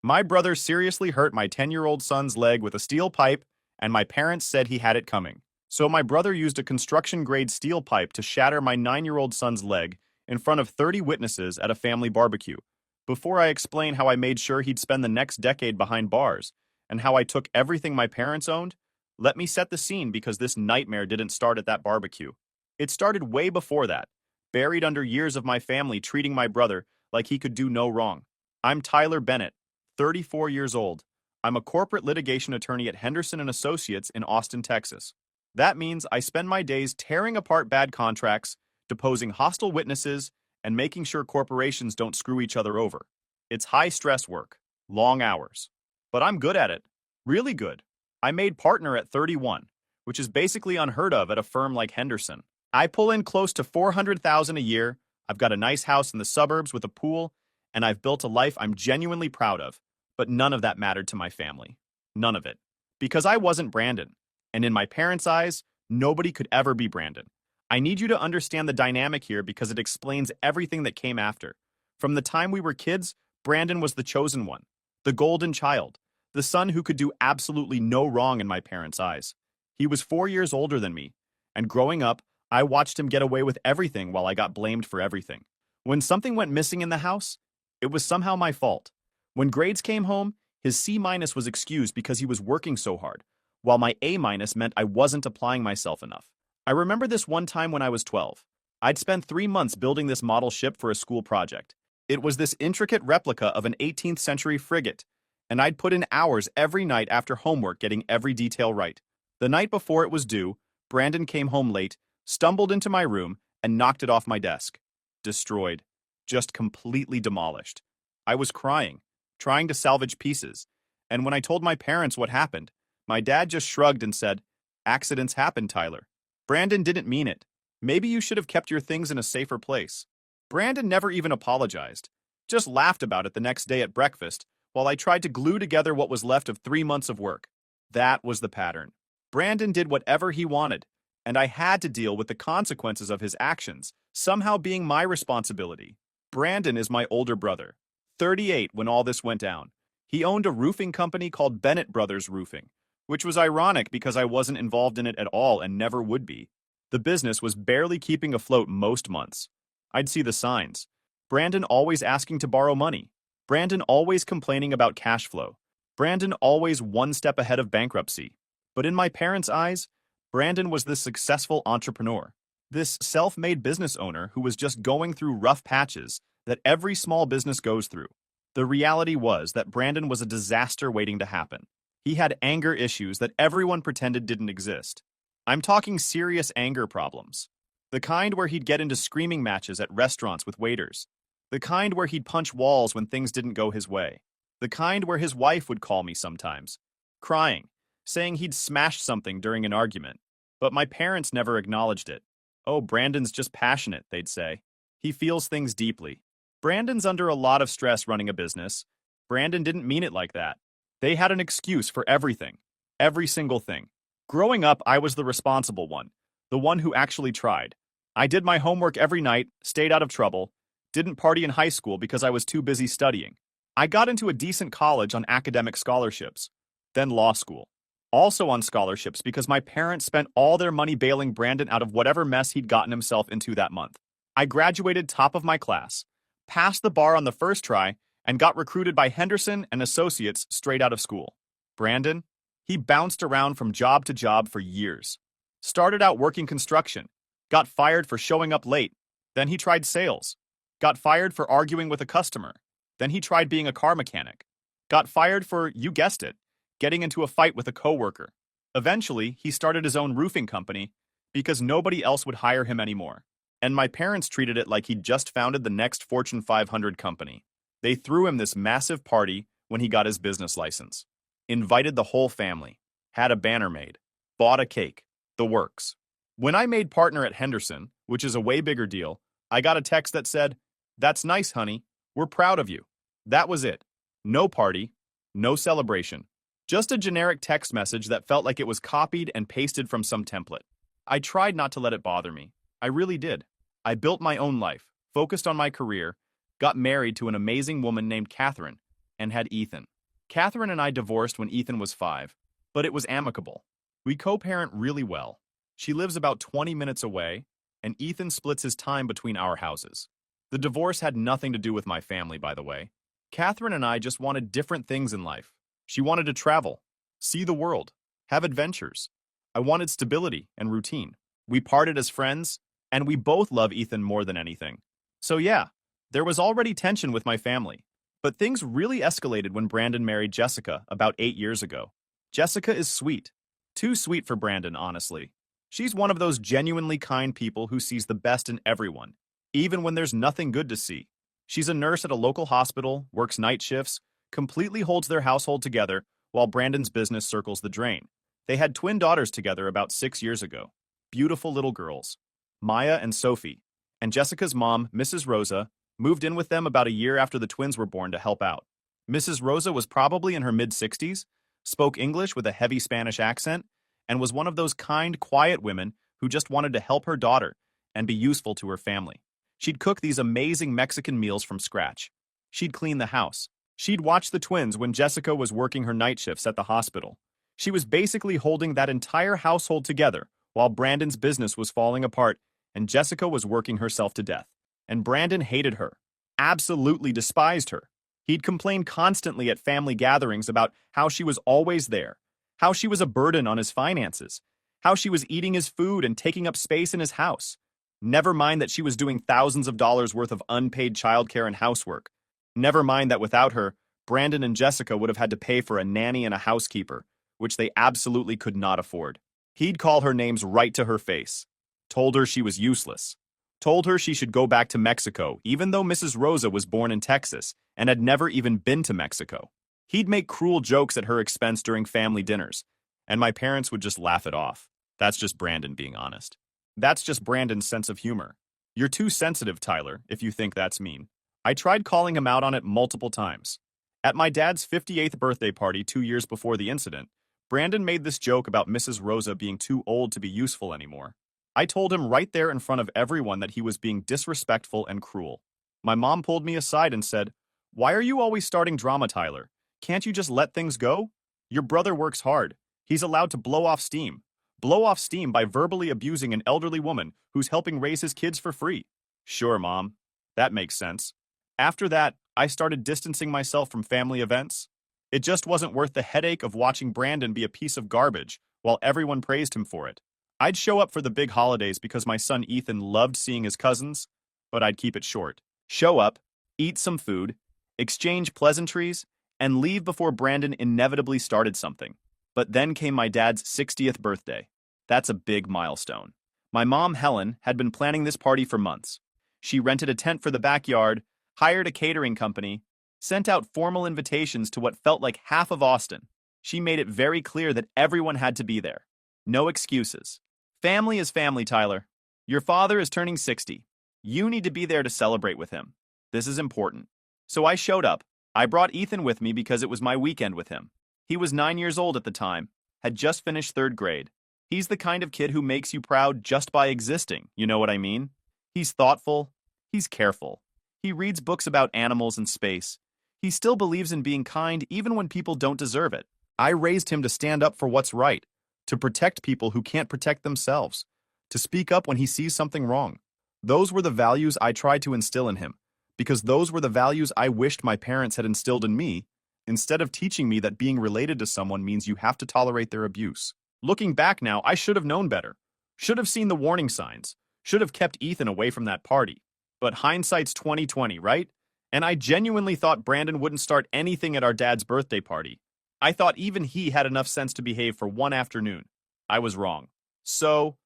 My brother seriously hurt my 10-year-old son's leg with a steel pipe, and my parents said he had it coming. So my brother used a construction-grade steel pipe to shatter my 9-year-old son's leg in front of 30 witnesses at a family barbecue. Before I explain how I made sure he'd spend the next decade behind bars, and how I took everything my parents owned, let me set the scene because this nightmare didn't start at that barbecue. It started way before that, buried under years of my family treating my brother like he could do no wrong. I'm Tyler Bennett, 34 years old. I'm a corporate litigation attorney at Henderson & Associates in Austin, Texas. That means I spend my days tearing apart bad contracts, deposing hostile witnesses, and making sure corporations don't screw each other over. It's high-stress work, long hours. But I'm good at it. Really good. I made partner at 31, which is basically unheard of at a firm like Henderson. I pull in close to $400,000 a year, I've got a nice house in the suburbs with a pool, and I've built a life I'm genuinely proud of. But none of that mattered to my family. None of it. Because I wasn't Brandon. And in my parents' eyes, nobody could ever be Brandon. I need you to understand the dynamic here because it explains everything that came after. From the time we were kids, Brandon was the chosen one, the golden child, the son who could do absolutely no wrong in my parents' eyes. He was 4 years older than me, and growing up, I watched him get away with everything while I got blamed for everything. When something went missing in the house, it was somehow my fault. When grades came home, his C- was excused because he was working so hard, while my A- meant I wasn't applying myself enough. I remember this one time when I was 12. I'd spent 3 months building this model ship for a school project. It was this intricate replica of an 18th century frigate, and I'd put in hours every night after homework getting every detail right. The night before it was due, Brandon came home late, stumbled into my room, and knocked it off my desk. Destroyed. Just completely demolished. I was crying, trying to salvage pieces, and when I told my parents what happened, my dad just shrugged and said, "Accidents happen, Tyler. Brandon didn't mean it. Maybe you should have kept your things in a safer place." Brandon never even apologized, just laughed about it the next day at breakfast while I tried to glue together what was left of 3 months of work. That was the pattern. Brandon did whatever he wanted, and I had to deal with the consequences of his actions, somehow being my responsibility. Brandon is my older brother, 38 when all this went down. He owned a roofing company called Bennett Brothers Roofing, which was ironic because I wasn't involved in it at all and never would be. The business was barely keeping afloat most months. I'd see the signs. Brandon always asking to borrow money. Brandon always complaining about cash flow. Brandon always one step ahead of bankruptcy. But in my parents' eyes, Brandon was this successful entrepreneur, this self-made business owner who was just going through rough patches that every small business goes through. The reality was that Brandon was a disaster waiting to happen. He had anger issues that everyone pretended didn't exist. I'm talking serious anger problems. The kind where he'd get into screaming matches at restaurants with waiters. The kind where he'd punch walls when things didn't go his way. The kind where his wife would call me sometimes, crying, saying he'd smashed something during an argument. But my parents never acknowledged it. "Oh, Brandon's just passionate," they'd say. "He feels things deeply." Brandon's under a lot of stress running a business. Brandon didn't mean it like that. They had an excuse for everything. Every single thing. Growing up, I was the responsible one. The one who actually tried. I did my homework every night, stayed out of trouble, didn't party in high school because I was too busy studying. I got into a decent college on academic scholarships, then law school. Also on scholarships because my parents spent all their money bailing Brandon out of whatever mess he'd gotten himself into that month. I graduated top of my class, passed the bar on the first try, and got recruited by Henderson & Associates straight out of school. Brandon? He bounced around from job to job for years. Started out working construction, got fired for showing up late, then he tried sales. Got fired for arguing with a customer. Then he tried being a car mechanic. Got fired for, you guessed it, getting into a fight with a coworker. Eventually, he started his own roofing company because nobody else would hire him anymore. And my parents treated it like he'd just founded the next Fortune 500 company. They threw him this massive party when he got his business license. Invited the whole family. Had a banner made. Bought a cake. The works. When I made partner at Henderson, which is a way bigger deal, I got a text that said, "That's nice, honey. We're proud of you." That was it. No party. No celebration. Just a generic text message that felt like it was copied and pasted from some template. I tried not to let it bother me. I really did. I built my own life, focused on my career, got married to an amazing woman named Catherine, and had Ethan. Catherine and I divorced when Ethan was 5, but it was amicable. We co-parent really well. She lives about 20 minutes away, and Ethan splits his time between our houses. The divorce had nothing to do with my family, by the way. Catherine and I just wanted different things in life. She wanted to travel, see the world, have adventures. I wanted stability and routine. We parted as friends, and we both love Ethan more than anything. So yeah, there was already tension with my family. But things really escalated when Brandon married Jessica about 8 years ago. Jessica is sweet. Too sweet for Brandon, honestly. She's one of those genuinely kind people who sees the best in everyone, even when there's nothing good to see. She's a nurse at a local hospital, works night shifts, completely holds their household together while Brandon's business circles the drain. They had twin daughters together about 6 years ago. Beautiful little girls, Maya and Sophie. And Jessica's mom, Mrs. Rosa, moved in with them about a year after the twins were born to help out. Mrs. Rosa was probably in her mid-60s, spoke English with a heavy Spanish accent, and was one of those kind, quiet women who just wanted to help her daughter and be useful to her family. She'd cook these amazing Mexican meals from scratch. She'd clean the house. She'd watch the twins when Jessica was working her night shifts at the hospital. She was basically holding that entire household together while Brandon's business was falling apart and Jessica was working herself to death. And Brandon hated her, absolutely despised her. He'd complain constantly at family gatherings about how she was always there, how she was a burden on his finances, how she was eating his food and taking up space in his house. Never mind that she was doing thousands of dollars worth of unpaid childcare and housework. Never mind that without her, Brandon and Jessica would have had to pay for a nanny and a housekeeper, which they absolutely could not afford. He'd call her names right to her face, told her she was useless, told her she should go back to Mexico, even though Mrs. Rosa was born in Texas and had never even been to Mexico. He'd make cruel jokes at her expense during family dinners, and my parents would just laugh it off. That's just Brandon being honest. That's just Brandon's sense of humor. You're too sensitive, Tyler, if you think that's mean. I tried calling him out on it multiple times. At my dad's 58th birthday party 2 years before the incident, Brandon made this joke about Mrs. Rosa being too old to be useful anymore. I told him right there in front of everyone that he was being disrespectful and cruel. My mom pulled me aside and said, "Why are you always starting drama, Tyler? Can't you just let things go? Your brother works hard. He's allowed to blow off steam. Blow off steam by verbally abusing an elderly woman who's helping raise his kids for free." Sure, Mom. That makes sense. After that, I started distancing myself from family events. It just wasn't worth the headache of watching Brandon be a piece of garbage while everyone praised him for it. I'd show up for the big holidays because my son Ethan loved seeing his cousins, but I'd keep it short. Show up, eat some food, exchange pleasantries, and leave before Brandon inevitably started something. But then came my dad's 60th birthday. That's a big milestone. My mom, Helen, had been planning this party for months. She rented a tent for the backyard, hired a catering company, sent out formal invitations to what felt like half of Austin. She made it very clear that everyone had to be there. No excuses. Family is family, Tyler. Your father is turning 60. You need to be there to celebrate with him. This is important. So I showed up. I brought Ethan with me because it was my weekend with him. He was 9 years old at the time, had just finished 3rd grade. He's the kind of kid who makes you proud just by existing, you know what I mean? He's thoughtful. He's careful. He reads books about animals and space. He still believes in being kind even when people don't deserve it. I raised him to stand up for what's right, to protect people who can't protect themselves, to speak up when he sees something wrong. Those were the values I tried to instill in him, because those were the values I wished my parents had instilled in me, instead of teaching me that being related to someone means you have to tolerate their abuse. Looking back now, I should have known better. Should have seen the warning signs. Should have kept Ethan away from that party. But hindsight's 20/20, right? And I genuinely thought Brandon wouldn't start anything at our dad's birthday party. I thought even he had enough sense to behave for one afternoon. I was wrong. So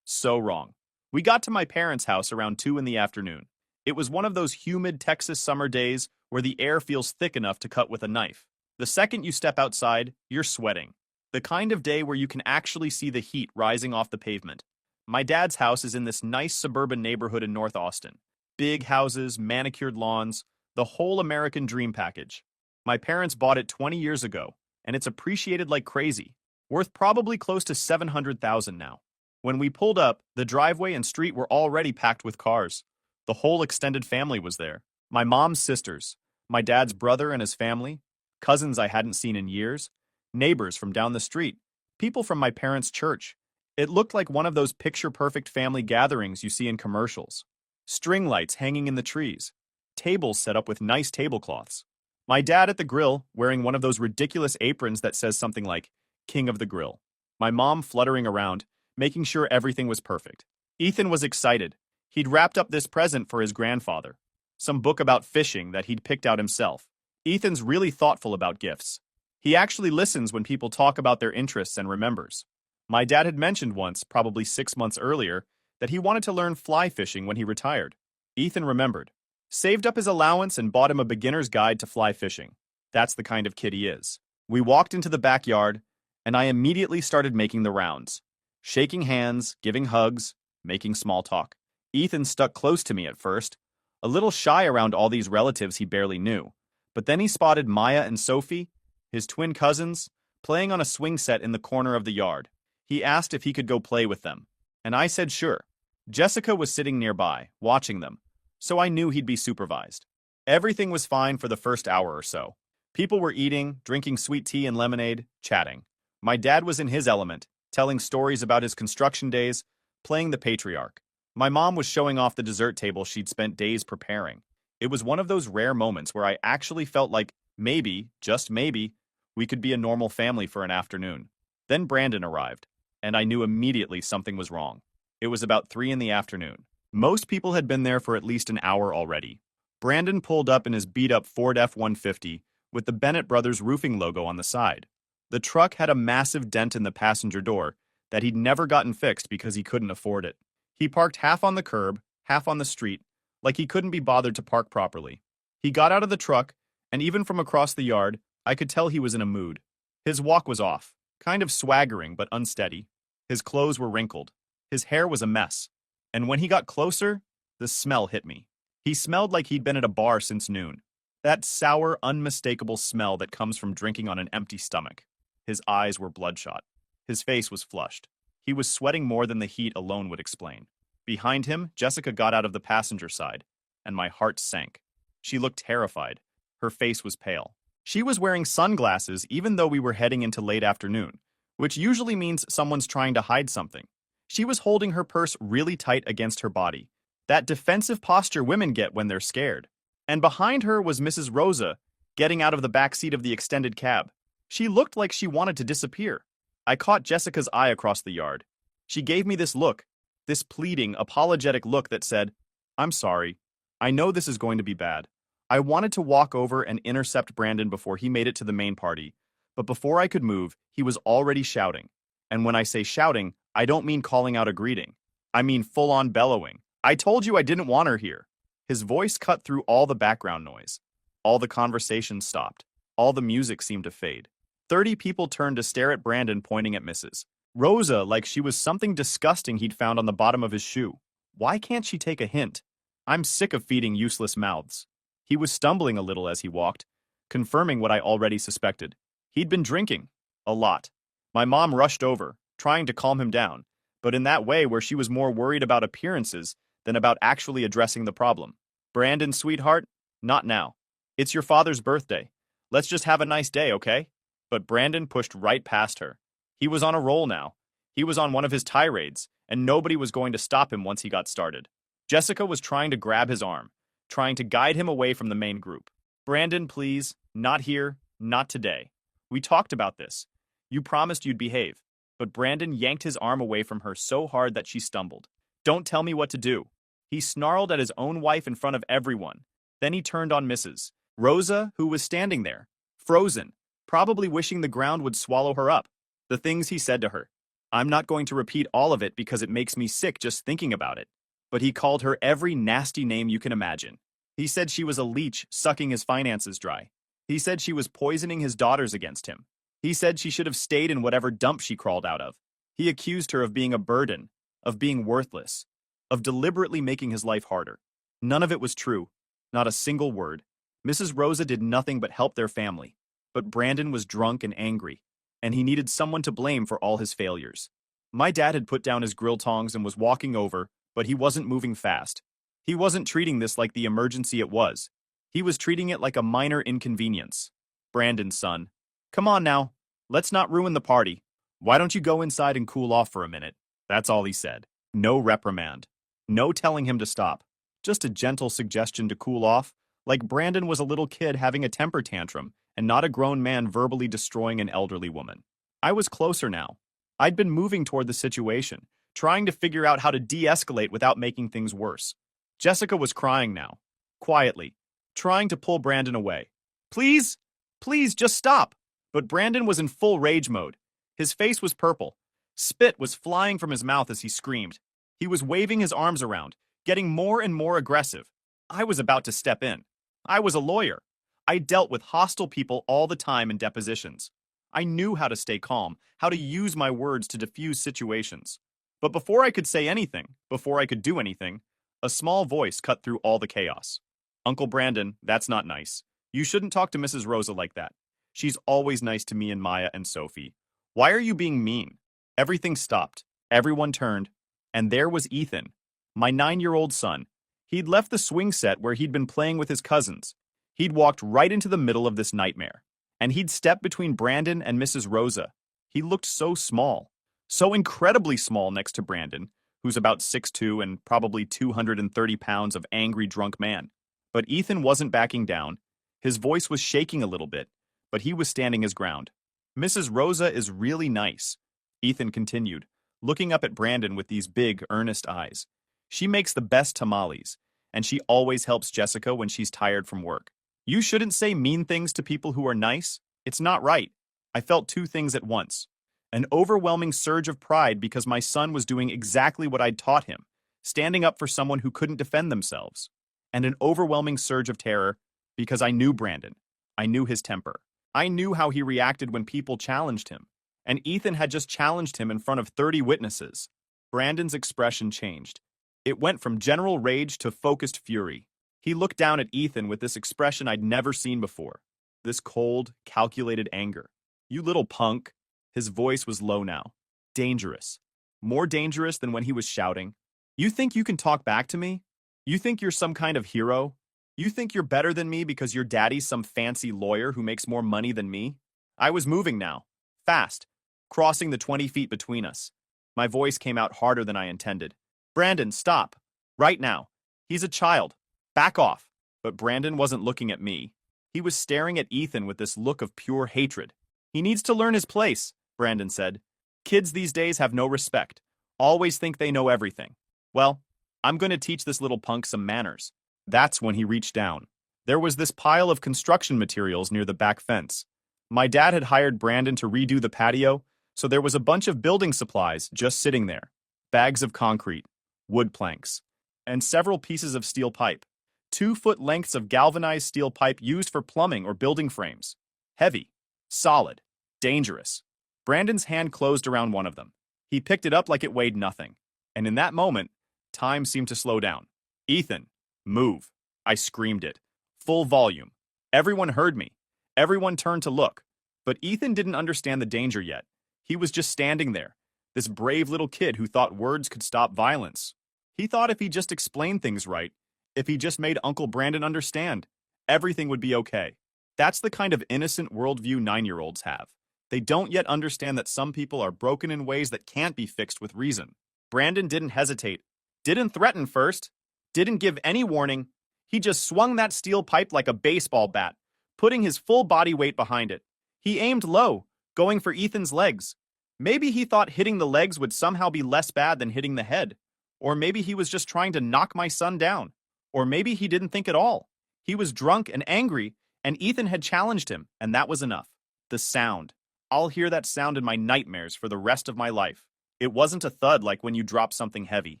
wrong. We got to my parents' house around 2 in the afternoon. It was one of those humid Texas summer days where the air feels thick enough to cut with a knife. The second you step outside, you're sweating. The kind of day where you can actually see the heat rising off the pavement. My dad's house is in this nice suburban neighborhood in North Austin. Big houses, manicured lawns, the whole American dream package. My parents bought it 20 years ago, and it's appreciated like crazy, worth probably close to $700,000 now. When we pulled up, the driveway and street were already packed with cars. The whole extended family was there. My mom's sisters, my dad's brother and his family, cousins I hadn't seen in years, neighbors from down the street, people from my parents' church. It looked like one of those picture-perfect family gatherings you see in commercials. String lights hanging in the trees, tables set up with nice tablecloths. My dad at the grill wearing one of those ridiculous aprons that says something like, King of the Grill. My mom fluttering around, making sure everything was perfect. Ethan was excited. He'd wrapped up this present for his grandfather. Some book about fishing that he'd picked out himself. Ethan's really thoughtful about gifts. He actually listens when people talk about their interests and remembers. My dad had mentioned once, probably 6 months earlier, that he wanted to learn fly fishing when he retired. Ethan remembered. Saved up his allowance and bought him a beginner's guide to fly fishing. That's the kind of kid he is. We walked into the backyard, and I immediately started making the rounds. Shaking hands, giving hugs, making small talk. Ethan stuck close to me at first, a little shy around all these relatives he barely knew. But then he spotted Maya and Sophie, his twin cousins, playing on a swing set in the corner of the yard. He asked if he could go play with them, and I said sure. Jessica was sitting nearby, watching them, so I knew he'd be supervised. Everything was fine for the first hour or so. People were eating, drinking sweet tea and lemonade, chatting. My dad was in his element, telling stories about his construction days, playing the patriarch. My mom was showing off the dessert table she'd spent days preparing. It was one of those rare moments where I actually felt like maybe, just maybe, we could be a normal family for an afternoon. Then Brandon arrived, and I knew immediately something was wrong. It was about 3 in the afternoon. Most people had been there for at least an hour already. Brandon pulled up in his beat-up Ford F-150 with the Bennett Brothers roofing logo on the side. The truck had a massive dent in the passenger door that he'd never gotten fixed because he couldn't afford it. He parked half on the curb, half on the street, like he couldn't be bothered to park properly. He got out of the truck, and even from across the yard, I could tell he was in a mood. His walk was off, kind of swaggering but unsteady. His clothes were wrinkled. His hair was a mess. And when he got closer, the smell hit me. He smelled like he'd been at a bar since noon. That sour, unmistakable smell that comes from drinking on an empty stomach. His eyes were bloodshot. His face was flushed. He was sweating more than the heat alone would explain. Behind him, Jessica got out of the passenger side, and my heart sank. She looked terrified. Her face was pale. She was wearing sunglasses even though we were heading into late afternoon, which usually means someone's trying to hide something. She was holding her purse really tight against her body, that defensive posture women get when they're scared. And behind her was Mrs. Rosa, getting out of the back seat of the extended cab. She looked like she wanted to disappear. I caught Jessica's eye across the yard. She gave me this look, this pleading, apologetic look that said, "I'm sorry. I know this is going to be bad. I wanted to walk over and intercept Brandon before he made it to the main party, but before I could move, he was already shouting. And when I say shouting, I don't mean calling out a greeting. I mean full-on bellowing. I told you I didn't want her here." His voice cut through all the background noise. All the conversation stopped. All the music seemed to fade. 30 people turned to stare at Brandon pointing at Mrs. Rosa like she was something disgusting he'd found on the bottom of his shoe. Why can't she take a hint? I'm sick of feeding useless mouths. He was stumbling a little as he walked, confirming what I already suspected. He'd been drinking. A lot. My mom rushed over, trying to calm him down, but in that way where she was more worried about appearances than about actually addressing the problem. "Brandon, sweetheart, not now. It's your father's birthday. Let's just have a nice day, okay?" But Brandon pushed right past her. He was on a roll now. He was on one of his tirades, and nobody was going to stop him once he got started. Jessica was trying to grab his arm, trying to guide him away from the main group. "Brandon, please, not here, not today. We talked about this. You promised you'd behave." But Brandon yanked his arm away from her so hard that she stumbled. "Don't tell me what to do." He snarled at his own wife in front of everyone. Then he turned on Mrs. Rosa, who was standing there, frozen, probably wishing the ground would swallow her up. The things he said to her. I'm not going to repeat all of it because it makes me sick just thinking about it. But he called her every nasty name you can imagine. He said she was a leech sucking his finances dry. He said she was poisoning his daughters against him. He said she should have stayed in whatever dump she crawled out of. He accused her of being a burden, of being worthless, of deliberately making his life harder. None of it was true. Not a single word. Mrs. Rosa did nothing but help their family. But Brandon was drunk and angry, and he needed someone to blame for all his failures. My dad had put down his grill tongs and was walking over, but he wasn't moving fast. He wasn't treating this like the emergency it was. He was treating it like a minor inconvenience. Brandon's son. Come on now. Let's not ruin the party. Why don't you go inside and cool off for a minute? That's all he said. No reprimand. No telling him to stop. Just a gentle suggestion to cool off, like Brandon was a little kid having a temper tantrum and not a grown man verbally destroying an elderly woman. I was closer now. I'd been moving toward the situation, trying to figure out how to de-escalate without making things worse. Jessica was crying now, quietly, trying to pull Brandon away. Please, please, just stop. But Brandon was in full rage mode. His face was purple. Spit was flying from his mouth as he screamed. He was waving his arms around, getting more and more aggressive. I was about to step in. I was a lawyer. I dealt with hostile people all the time in depositions. I knew how to stay calm, how to use my words to diffuse situations. But before I could say anything, before I could do anything, a small voice cut through all the chaos. Uncle Brandon, that's not nice. You shouldn't talk to Mrs. Rosa like that. She's always nice to me and Maya and Sophie. Why are you being mean? Everything stopped. Everyone turned. And there was Ethan, my 9-year-old son. He'd left the swing set where he'd been playing with his cousins. He'd walked right into the middle of this nightmare. And he'd stepped between Brandon and Mrs. Rosa. He looked so small. So incredibly small next to Brandon, who's about 6'2" and probably 230 pounds of angry drunk man. But Ethan wasn't backing down. His voice was shaking a little bit, but he was standing his ground. Mrs. Rosa is really nice, Ethan continued, looking up at Brandon with these big, earnest eyes. She makes the best tamales, and she always helps Jessica when she's tired from work. You shouldn't say mean things to people who are nice. It's not right. I felt two things at once. An overwhelming surge of pride because my son was doing exactly what I'd taught him, standing up for someone who couldn't defend themselves. And an overwhelming surge of terror because I knew Brandon. I knew his temper. I knew how he reacted when people challenged him. And Ethan had just challenged him in front of 30 witnesses. Brandon's expression changed. It went from general rage to focused fury. He looked down at Ethan with this expression I'd never seen before. This cold, calculated anger. You little punk. His voice was low now. Dangerous. More dangerous than when he was shouting. You think you can talk back to me? You think you're some kind of hero? You think you're better than me because your daddy's some fancy lawyer who makes more money than me? I was moving now. Fast. Crossing the 20 feet between us. My voice came out harder than I intended. Brandon, stop. Right now. He's a child. Back off. But Brandon wasn't looking at me. He was staring at Ethan with this look of pure hatred. He needs to learn his place, Brandon said. Kids these days have no respect. Always think they know everything. Well, I'm going to teach this little punk some manners. That's when he reached down. There was this pile of construction materials near the back fence. My dad had hired Brandon to redo the patio, so there was a bunch of building supplies just sitting there. Bags of concrete, wood planks, and several pieces of steel pipe. 2-foot lengths of galvanized steel pipe used for plumbing or building frames. Heavy, solid, dangerous. Brandon's hand closed around one of them. He picked it up like it weighed nothing. And in that moment, time seemed to slow down. Ethan, move. I screamed it. Full volume. Everyone heard me. Everyone turned to look. But Ethan didn't understand the danger yet. He was just standing there. This brave little kid who thought words could stop violence. He thought if he just explained things right, if he just made Uncle Brandon understand, everything would be okay. That's the kind of innocent worldview 9-year-olds have. They don't yet understand that some people are broken in ways that can't be fixed with reason. Brandon didn't hesitate. Didn't threaten first. Didn't give any warning. He just swung that steel pipe like a baseball bat, putting his full body weight behind it. He aimed low, going for Ethan's legs. Maybe he thought hitting the legs would somehow be less bad than hitting the head. Or maybe he was just trying to knock my son down. Or maybe he didn't think at all. He was drunk and angry, and Ethan had challenged him, and that was enough. The sound. I'll hear that sound in my nightmares for the rest of my life. It wasn't a thud like when you drop something heavy.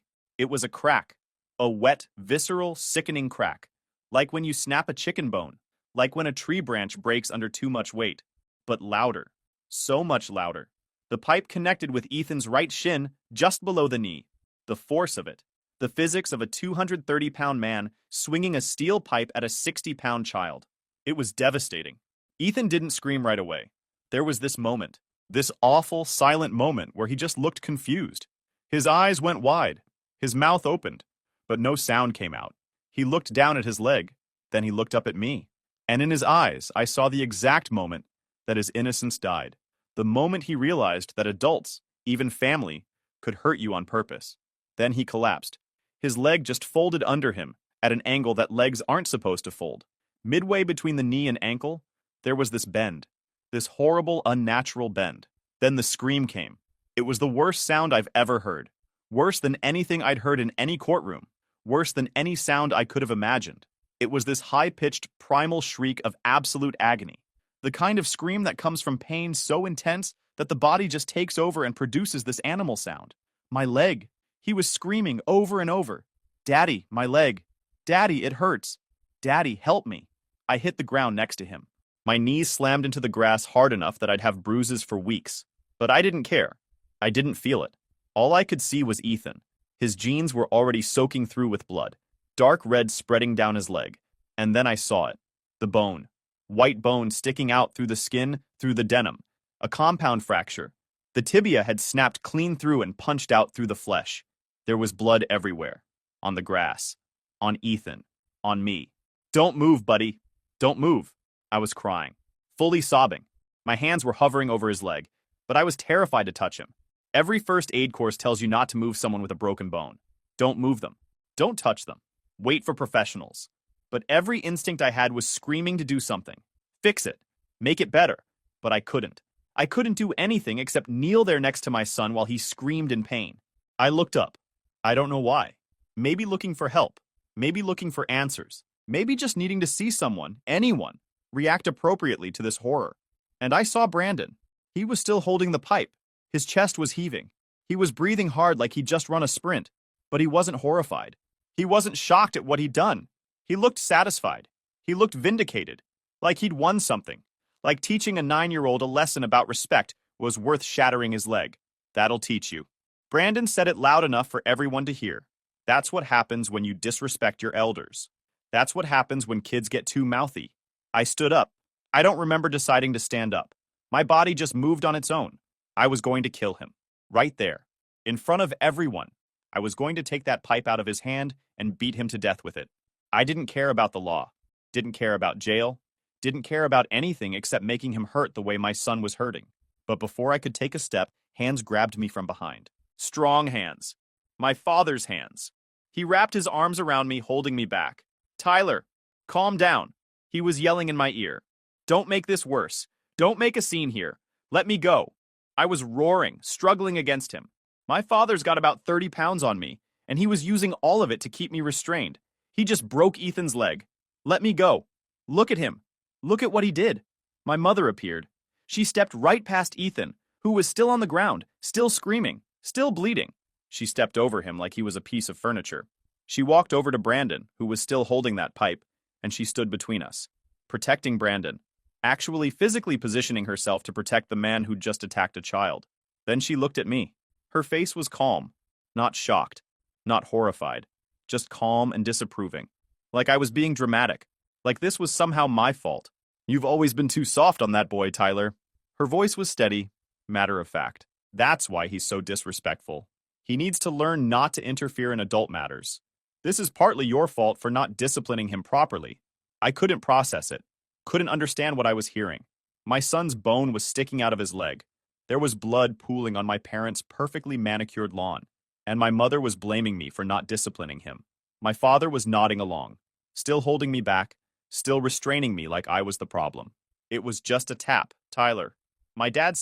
It was a crack. A wet, visceral, sickening crack. Like when you snap a chicken bone. Like when a tree branch breaks under too much weight. But louder. So much louder. The pipe connected with Ethan's right shin just below the knee. The force of it. The physics of a 230-pound man swinging a steel pipe at a 60-pound child. It was devastating. Ethan didn't scream right away. There was this moment. This awful, silent moment where he just looked confused. His eyes went wide. His mouth opened. But no sound came out. He looked down at his leg. Then he looked up at me. And in his eyes, I saw the exact moment that his innocence died. The moment he realized that adults, even family, could hurt you on purpose. Then he collapsed. His leg just folded under him at an angle that legs aren't supposed to fold. Midway between the knee and ankle, there was this bend. This horrible, unnatural bend. Then the scream came. It was the worst sound I've ever heard. Worse than anything I'd heard in any courtroom. Worse than any sound I could have imagined. It was this high-pitched, primal shriek of absolute agony. The kind of scream that comes from pain so intense that the body just takes over and produces this animal sound. My leg. He was screaming over and over. Daddy, my leg. Daddy, it hurts. Daddy, help me. I hit the ground next to him. My knees slammed into the grass hard enough that I'd have bruises for weeks. But I didn't care. I didn't feel it. All I could see was Ethan. His jeans were already soaking through with blood. Dark red spreading down his leg. And then I saw it. The bone. White bone sticking out through the skin, through the denim. A compound fracture. The tibia had snapped clean through and punched out through the flesh. There was blood everywhere. On the grass. On Ethan. On me. Don't move, buddy. Don't move. I was crying. Fully sobbing. My hands were hovering over his leg, but I was terrified to touch him. Every first aid course tells you not to move someone with a broken bone. Don't move them. Don't touch them. Wait for professionals. But every instinct I had was screaming to do something. Fix it. Make it better. But I couldn't. I couldn't do anything except kneel there next to my son while he screamed in pain. I looked up. I don't know why. Maybe looking for help. Maybe looking for answers. Maybe just needing to see someone, anyone, react appropriately to this horror. And I saw Brandon. He was still holding the pipe. His chest was heaving. He was breathing hard like he'd just run a sprint. But he wasn't horrified. He wasn't shocked at what he'd done. He looked satisfied. He looked vindicated. Like he'd won something. Like teaching a 9-year-old a lesson about respect was worth shattering his leg. That'll teach you. Brandon said it loud enough for everyone to hear. That's what happens when you disrespect your elders. That's what happens when kids get too mouthy. I stood up. I don't remember deciding to stand up. My body just moved on its own. I was going to kill him. Right there. In front of everyone. I was going to take that pipe out of his hand and beat him to death with it. I didn't care about the law. Didn't care about jail. Didn't care about anything except making him hurt the way my son was hurting. But before I could take a step, hands grabbed me from behind. Strong hands. My father's hands. He wrapped his arms around me, holding me back. Tyler, calm down. He was yelling in my ear. Don't make this worse. Don't make a scene here. Let me go. I was roaring, struggling against him. My father's got about 30 pounds on me, and he was using all of it to keep me restrained. He just broke Ethan's leg. Let me go. Look at him. Look at what he did. My mother appeared. She stepped right past Ethan, who was still on the ground, still screaming, still bleeding. She stepped over him like he was a piece of furniture. She walked over to Brandon, who was still holding that pipe, and she stood between us, protecting Brandon, actually physically positioning herself to protect the man who'd just attacked a child. Then she looked at me. Her face was calm, not shocked, not horrified, just calm and disapproving. Like I was being dramatic, like this was somehow my fault. You've always been too soft on that boy, Tyler. Her voice was steady, matter of fact. That's why he's so disrespectful. He needs to learn not to interfere in adult matters. This is partly your fault for not disciplining him properly. I couldn't process it, couldn't understand what I was hearing. My son's bone was sticking out of his leg. There was blood pooling on my parents' perfectly manicured lawn, and my mother was blaming me for not disciplining him. My father was nodding along, still holding me back, still restraining me like I was the problem. It was just a tap, Tyler. My dad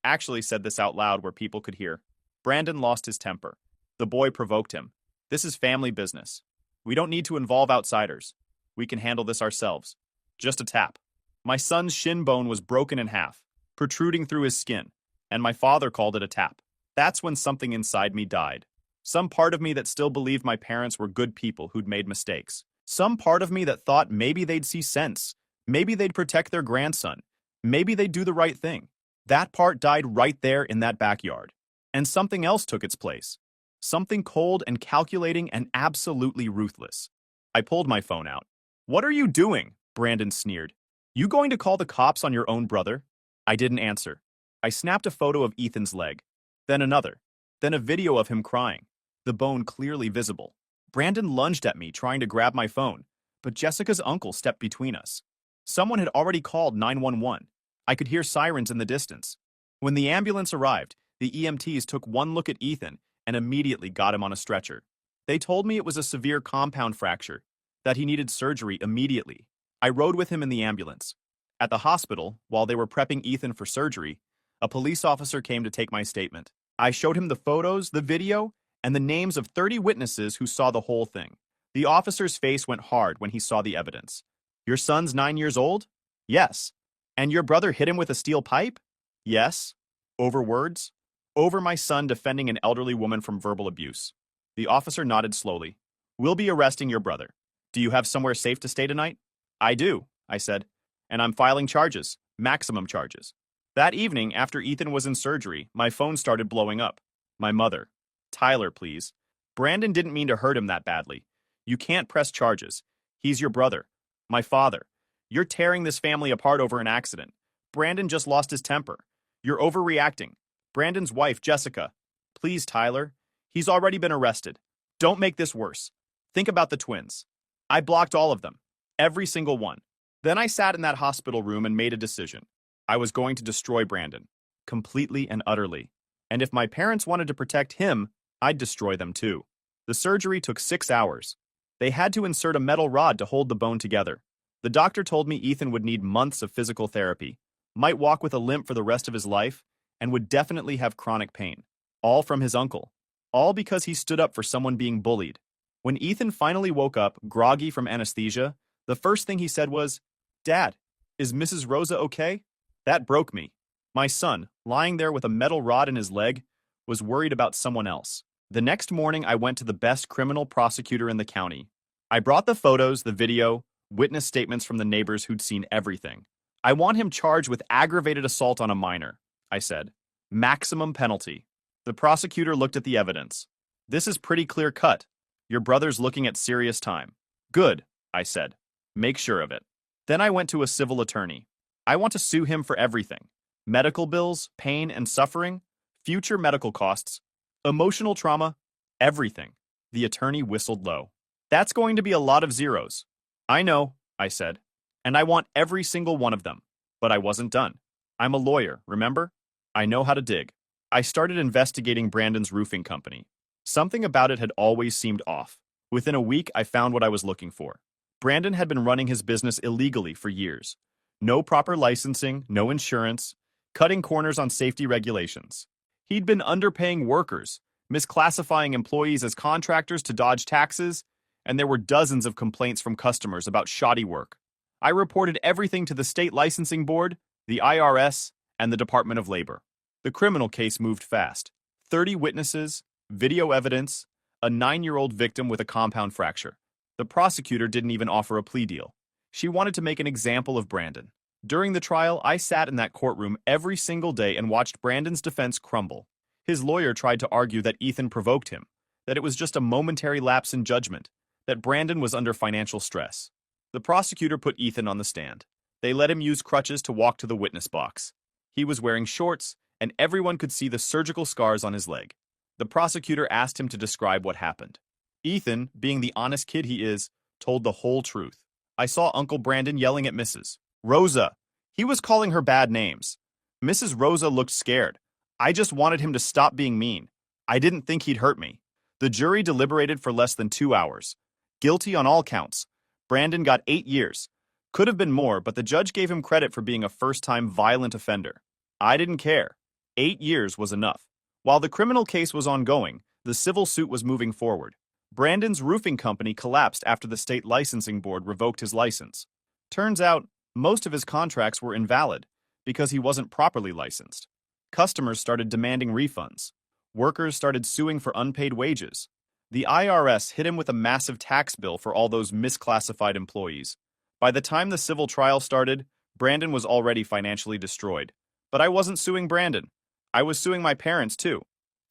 actually said this out loud where people could hear. Brandon lost his temper. The boy provoked him. This is family business. We don't need to involve outsiders. We can handle this ourselves. Just a tap. My son's shin bone was broken in half, protruding through his skin, and my father called it a tap. That's when something inside me died. Some part of me that still believed my parents were good people who'd made mistakes. Some part of me that thought maybe they'd see sense. Maybe they'd protect their grandson. Maybe they'd do the right thing. That part died right there in that backyard. And something else took its place. Something cold and calculating and absolutely ruthless. I pulled my phone out. What are you doing? Brandon sneered. You going to call the cops on your own brother? I didn't answer. I snapped a photo of Ethan's leg. Then another. Then a video of him crying. The bone clearly visible. Brandon lunged at me, trying to grab my phone, but Jessica's uncle stepped between us. Someone had already called 911. I could hear sirens in the distance. When the ambulance arrived, the EMTs took one look at Ethan and immediately got him on a stretcher. They told me it was a severe compound fracture, that he needed surgery immediately. I rode with him in the ambulance. At the hospital, while they were prepping Ethan for surgery, a police officer came to take my statement. I showed him the photos, the video, and the names of 30 witnesses who saw the whole thing. The officer's face went hard when he saw the evidence. Your son's 9 years old? Yes. And your brother hit him with a steel pipe? Yes. Over words? Over my son defending an elderly woman from verbal abuse. The officer nodded slowly. We'll be arresting your brother. Do you have somewhere safe to stay tonight? I do, I said. And I'm filing charges, maximum charges. That evening, after Ethan was in surgery, my phone started blowing up. My mother. Tyler, please. Brandon didn't mean to hurt him that badly. You can't press charges. He's your brother. My father. You're tearing this family apart over an accident. Brandon just lost his temper. You're overreacting. Brandon's wife, Jessica. Please, Tyler. He's already been arrested. Don't make this worse. Think about the twins. I blocked all of them. Every single one. Then I sat in that hospital room and made a decision. I was going to destroy Brandon. Completely and utterly. And if my parents wanted to protect him, I'd destroy them too. The surgery took 6 hours. They had to insert a metal rod to hold the bone together. The doctor told me Ethan would need months of physical therapy, might walk with a limp for the rest of his life, and would definitely have chronic pain. All from his uncle. All because he stood up for someone being bullied. When Ethan finally woke up, groggy from anesthesia, the first thing he said was, "Dad, is Mrs. Rosa okay?" That broke me. My son, lying there with a metal rod in his leg, was worried about someone else. The next morning, I went to the best criminal prosecutor in the county. I brought the photos, the video, witness statements from the neighbors who'd seen everything. I want him charged with aggravated assault on a minor, I said. Maximum penalty. The prosecutor looked at the evidence. This is pretty clear cut. Your brother's looking at serious time. Good, I said. Make sure of it. Then I went to a civil attorney. I want to sue him for everything. Medical bills, pain and suffering, future medical costs, emotional trauma, everything. The attorney whistled low. That's going to be a lot of zeros. I know, I said, and I want every single one of them. But I wasn't done. I'm a lawyer, remember? I know how to dig. I started investigating Brandon's roofing company. Something about it had always seemed off. Within a week, I found what I was looking for. Brandon had been running his business illegally for years. No proper licensing, no insurance, cutting corners on safety regulations. He'd been underpaying workers, misclassifying employees as contractors to dodge taxes, and there were dozens of complaints from customers about shoddy work. I reported everything to the state licensing board, the IRS, and the Department of Labor. The criminal case moved fast. 30 witnesses, video evidence, a 9-year-old victim with a compound fracture. The prosecutor didn't even offer a plea deal. She wanted to make an example of Brandon. During the trial, I sat in that courtroom every single day and watched Brandon's defense crumble. His lawyer tried to argue that Ethan provoked him, that it was just a momentary lapse in judgment, that Brandon was under financial stress. The prosecutor put Ethan on the stand. They let him use crutches to walk to the witness box. He was wearing shorts, and everyone could see the surgical scars on his leg. The prosecutor asked him to describe what happened. Ethan, being the honest kid he is, told the whole truth. I saw Uncle Brandon yelling at Mrs. Rosa. He was calling her bad names. Mrs. Rosa looked scared. I just wanted him to stop being mean. I didn't think he'd hurt me. The jury deliberated for less than 2 hours. Guilty on all counts. Brandon got 8 years. Could have been more, but the judge gave him credit for being a first-time violent offender. I didn't care. 8 years was enough. While the criminal case was ongoing, the civil suit was moving forward. Brandon's roofing company collapsed after the state licensing board revoked his license. Turns out, most of his contracts were invalid because he wasn't properly licensed. Customers started demanding refunds. Workers started suing for unpaid wages. The IRS hit him with a massive tax bill for all those misclassified employees. By the time the civil trial started, Brandon was already financially destroyed. But I wasn't suing Brandon. I was suing my parents, too.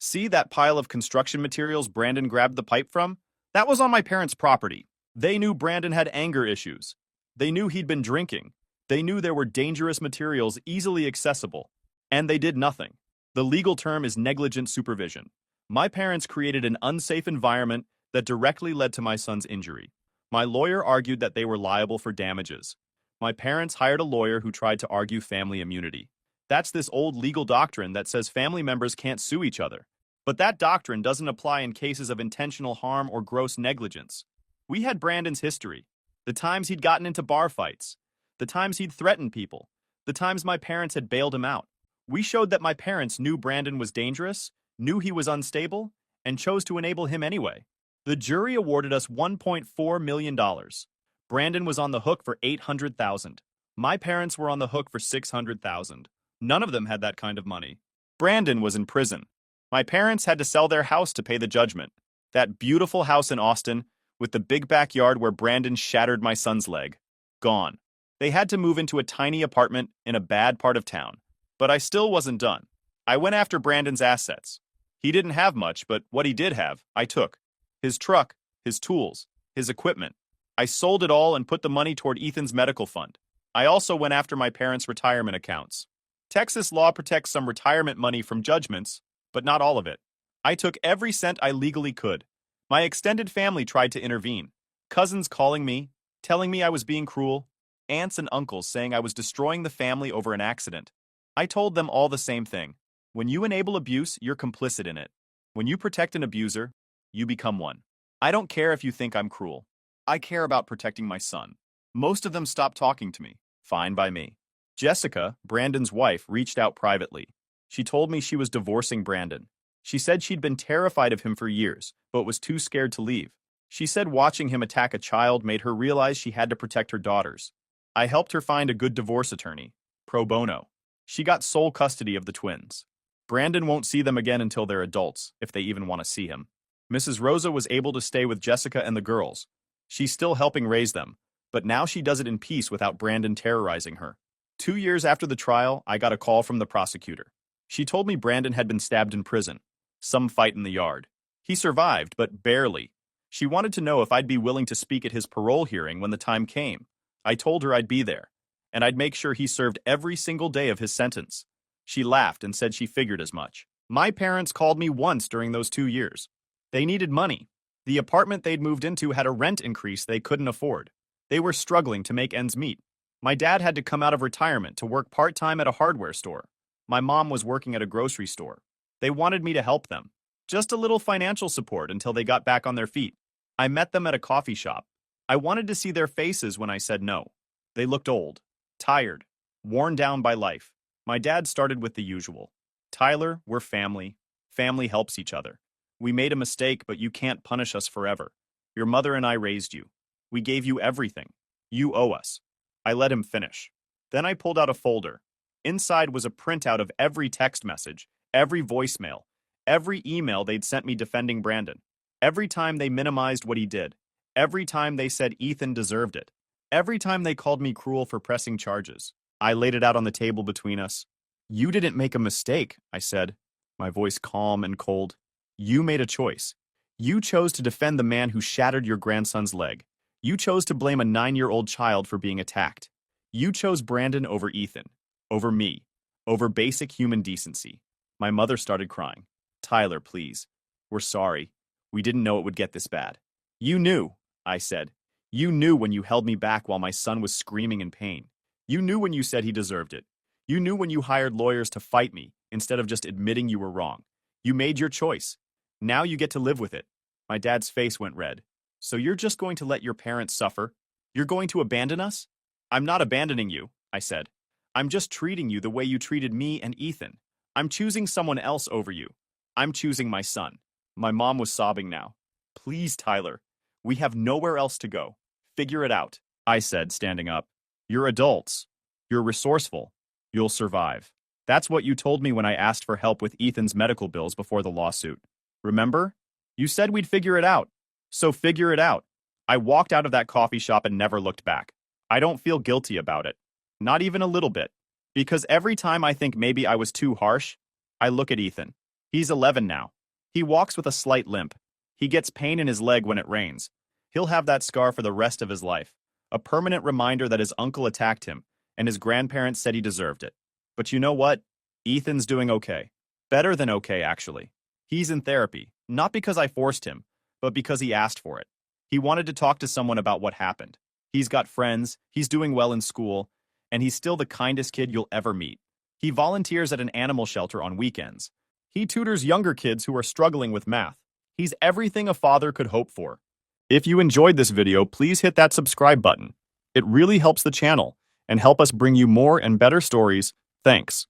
See that pile of construction materials Brandon grabbed the pipe from? That was on my parents' property. They knew Brandon had anger issues. They knew he'd been drinking. They knew there were dangerous materials easily accessible. And they did nothing. The legal term is negligent supervision. My parents created an unsafe environment that directly led to my son's injury. My lawyer argued that they were liable for damages. My parents hired a lawyer who tried to argue family immunity. That's this old legal doctrine that says family members can't sue each other. But that doctrine doesn't apply in cases of intentional harm or gross negligence. We had Brandon's history. The times he'd gotten into bar fights. The times he'd threatened people. The times my parents had bailed him out. We showed that my parents knew Brandon was dangerous, knew he was unstable, and chose to enable him anyway. The jury awarded us $1.4 million. Brandon was on the hook for $800,000. My parents were on the hook for $600,000. None of them had that kind of money. Brandon was in prison. My parents had to sell their house to pay the judgment. That beautiful house in Austin, with the big backyard where Brandon shattered my son's leg. Gone. They had to move into a tiny apartment in a bad part of town. But I still wasn't done. I went after Brandon's assets. He didn't have much, but what he did have, I took. His truck, his tools, his equipment. I sold it all and put the money toward Ethan's medical fund. I also went after my parents' retirement accounts. Texas law protects some retirement money from judgments, but not all of it. I took every cent I legally could. My extended family tried to intervene. Cousins calling me, telling me I was being cruel. Aunts and uncles saying I was destroying the family over an accident. I told them all the same thing. When you enable abuse, you're complicit in it. When you protect an abuser, you become one. I don't care if you think I'm cruel. I care about protecting my son. Most of them stopped talking to me. Fine by me. Jessica, Brandon's wife, reached out privately. She told me she was divorcing Brandon. She said she'd been terrified of him for years, but was too scared to leave. She said watching him attack a child made her realize she had to protect her daughters. I helped her find a good divorce attorney, pro bono. She got sole custody of the twins. Brandon won't see them again until they're adults, if they even want to see him. Mrs. Rosa was able to stay with Jessica and the girls. She's still helping raise them, but now she does it in peace without Brandon terrorizing her. 2 years after the trial, I got a call from the prosecutor. She told me Brandon had been stabbed in prison. Some fight in the yard. He survived, but barely. She wanted to know if I'd be willing to speak at his parole hearing when the time came. I told her I'd be there, and I'd make sure he served every single day of his sentence. She laughed and said she figured as much. My parents called me once during those 2 years. They needed money. The apartment they'd moved into had a rent increase they couldn't afford. They were struggling to make ends meet. My dad had to come out of retirement to work part-time at a hardware store. My mom was working at a grocery store. They wanted me to help them. Just a little financial support until they got back on their feet. I met them at a coffee shop. I wanted to see their faces when I said no. They looked old, tired, worn down by life. My dad started with the usual. Tyler, we're family. Family helps each other. We made a mistake, but you can't punish us forever. Your mother and I raised you. We gave you everything. You owe us. I let him finish. Then I pulled out a folder. Inside was a printout of every text message, every voicemail, every email they'd sent me defending Brandon. Every time they minimized what he did. Every time they said Ethan deserved it. Every time they called me cruel for pressing charges. I laid it out on the table between us. You didn't make a mistake, I said, my voice calm and cold. You made a choice. You chose to defend the man who shattered your grandson's leg. You chose to blame a 9-year-old child for being attacked. You chose Brandon over Ethan, over me, over basic human decency. My mother started crying. Tyler, please. We're sorry. We didn't know it would get this bad. You knew, I said. You knew when you held me back while my son was screaming in pain. You knew when you said he deserved it. You knew when you hired lawyers to fight me instead of just admitting you were wrong. You made your choice. Now you get to live with it. My dad's face went red. So you're just going to let your parents suffer? You're going to abandon us? I'm not abandoning you, I said. I'm just treating you the way you treated me and Ethan. I'm choosing someone else over you. I'm choosing my son. My mom was sobbing now. Please, Tyler. We have nowhere else to go. Figure it out, I said, standing up. You're adults. You're resourceful. You'll survive. That's what you told me when I asked for help with Ethan's medical bills before the lawsuit. Remember? You said we'd figure it out. So figure it out. I walked out of that coffee shop and never looked back. I don't feel guilty about it. Not even a little bit. Because every time I think maybe I was too harsh, I look at Ethan. He's 11 now. He walks with a slight limp. He gets pain in his leg when it rains. He'll have that scar for the rest of his life. A permanent reminder that his uncle attacked him, and his grandparents said he deserved it. But you know what? Ethan's doing okay. Better than okay, actually. He's in therapy, not because I forced him, but because he asked for it. He wanted to talk to someone about what happened. He's got friends, he's doing well in school, and he's still the kindest kid you'll ever meet. He volunteers at an animal shelter on weekends. He tutors younger kids who are struggling with math. He's everything a father could hope for. If you enjoyed this video, please hit that subscribe button. It really helps the channel and help us bring you more and better stories. Thanks.